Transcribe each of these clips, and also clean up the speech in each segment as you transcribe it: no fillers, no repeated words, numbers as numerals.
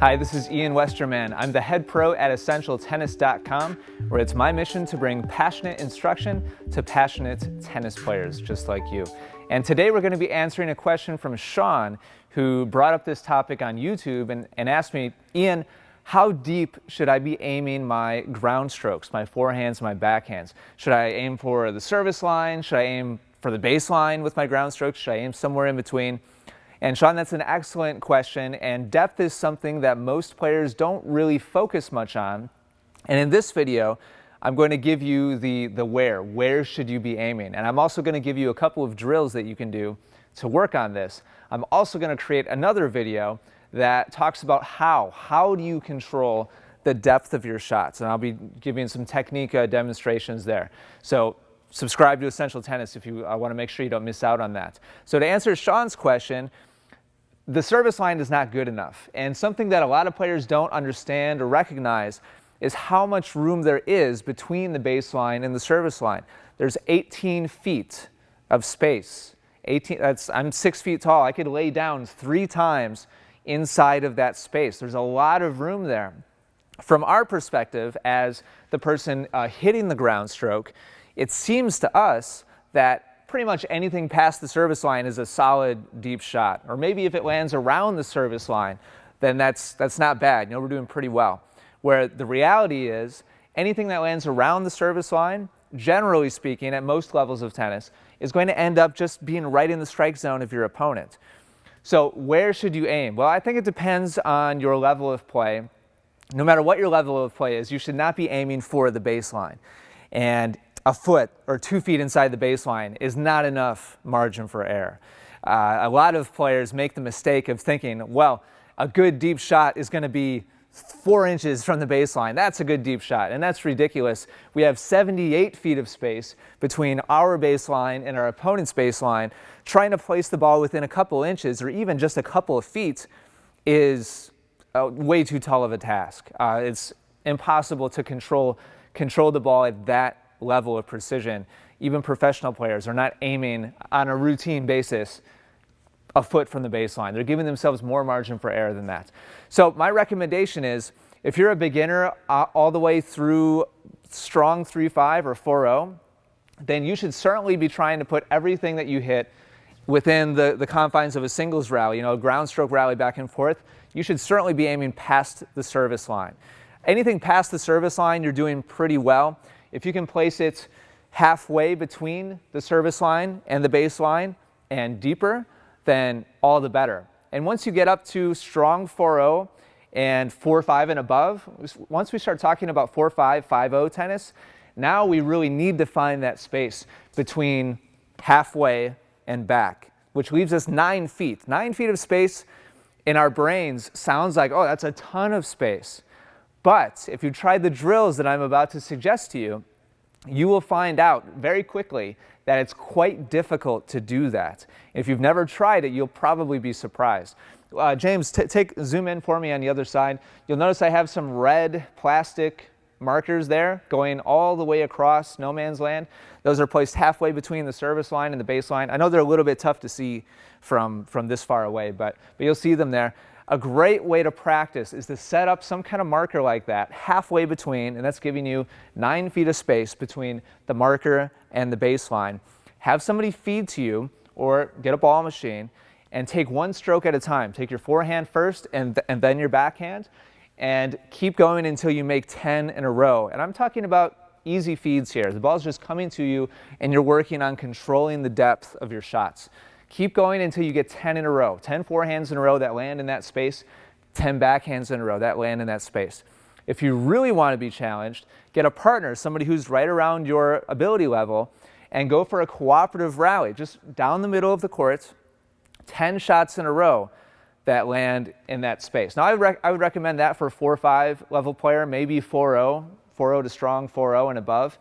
Hi, this is Ian Westerman. I'm the head pro at EssentialTennis.com, where it's my mission to bring passionate instruction to passionate tennis players just like you. And today we're going to be answering a question from Sean, who brought up this topic on YouTube and asked me, Ian, how deep should I be aiming my ground strokes, my forehands, my backhands? Should I aim for the service line? Should I aim for the baseline with my ground strokes? Should I aim somewhere in between? And Sean, that's an excellent question, and depth is something that most players don't really focus much on. And in this video, I'm going to give you the where. Where should you be aiming? And I'm also going to give you a couple of drills that you can do to work on this. I'm also going to create another video that talks about how do you control the depth of your shots. And I'll be giving some technique demonstrations there. So subscribe to Essential Tennis if you want to make sure you don't miss out on that. So to answer Sean's question, the service line is not good enough. And something that a lot of players don't understand or recognize is how much room there is between the baseline and the service line. There's 18 feet of space. I'm 6 feet tall. I could lay down 3 times inside of that space. There's a lot of room there. From our perspective, as the person hitting the ground stroke, it seems to us that pretty much anything past the service line is a solid deep shot. Or maybe if it lands around the service line, then that's not bad. You know, we're doing pretty well. Where the reality is, anything that lands around the service line, generally speaking, at most levels of tennis, is going to end up just being right in the strike zone of your opponent. So where should you aim? Well, I think it depends on your level of play. No matter what your level of play is, you should not be aiming for the baseline. And a foot or 2 feet inside the baseline is not enough margin for error. A lot of players make the mistake of thinking, well, a good deep shot is going to be 4 inches from the baseline. That's a good deep shot, and that's ridiculous. We have 78 feet of space between our baseline and our opponent's baseline. Trying to place the ball within a couple inches or even just a couple of feet is way too tall of a task. It's impossible to control the ball at that level of precision. Even professional players are not aiming on a routine basis a foot from the baseline. They're giving themselves more margin for error than that. So my recommendation is, if you're a beginner all the way through strong 3-5 or 4-0, then you should certainly be trying to put everything that you hit within the confines of a singles rally, a ground stroke rally back and forth. You should certainly be aiming past the service line. Anything past the service line, you're doing pretty well. If you can place it halfway between the service line and the baseline and deeper, then all the better. And once you get up to strong 4-0 and 4-5 and above, once we start talking about 4-5, 5-0 tennis, now we really need to find that space between halfway and back, which leaves us 9 feet. 9 feet of space in our brains sounds like, oh, that's a ton of space. But if you try the drills that I'm about to suggest to you, you will find out very quickly that it's quite difficult to do that. If you've never tried it, you'll probably be surprised. James, zoom in for me on the other side. You'll notice I have some red plastic markers there going all the way across no man's land. Those are placed halfway between the service line and the baseline. I know they're a little bit tough to see from this far away, but you'll see them there. A great way to practice is to set up some kind of marker like that halfway between, and that's giving you 9 feet of space between the marker and the baseline. Have somebody feed to you or get a ball machine and take one stroke at a time. Take your forehand first and then your backhand, and keep going until you make 10 in a row. And I'm talking about easy feeds here. The ball's just coming to you and you're working on controlling the depth of your shots. Keep going until you get 10 in a row, 10 forehands in a row that land in that space, 10 backhands in a row that land in that space. If you really want to be challenged, get a partner, somebody who's right around your ability level, and go for a cooperative rally, just down the middle of the court, 10 shots in a row that land in that space. Now, I would recommend that for a 4-5 level player, maybe 4-0, 4-0 to strong 4-0 and above.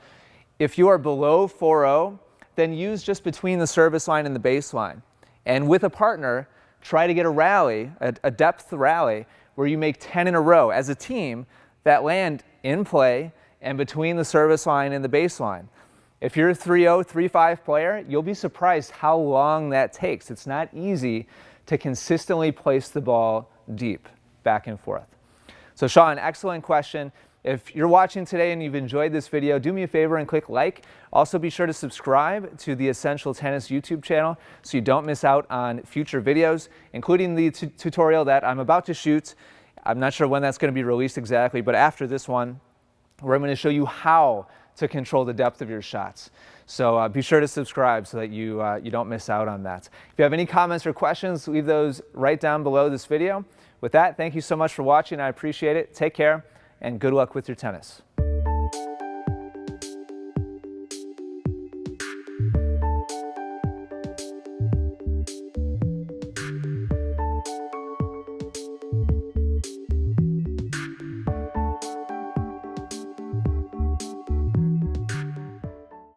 If you are below 4-0, then use just between the service line and the baseline. And with a partner, try to get a rally, a depth rally, where you make 10 in a row as a team that land in play and between the service line and the baseline. If you're a 3-0, 3-5 player, you'll be surprised how long that takes. It's not easy to consistently place the ball deep. back and forth. So Sean, excellent question. If you're watching today and you've enjoyed this video, do me a favor and click like. Also be sure to subscribe to the Essential Tennis YouTube channel so you don't miss out on future videos, including the tutorial that I'm about to shoot. I'm not sure when that's going to be released exactly, but after this one, where I'm going to show you how to control the depth of your shots. So be sure to subscribe so that you don't miss out on that. If you have any comments or questions, leave those right down below this video. With that, thank you so much for watching. I appreciate it. Take care and good luck with your tennis.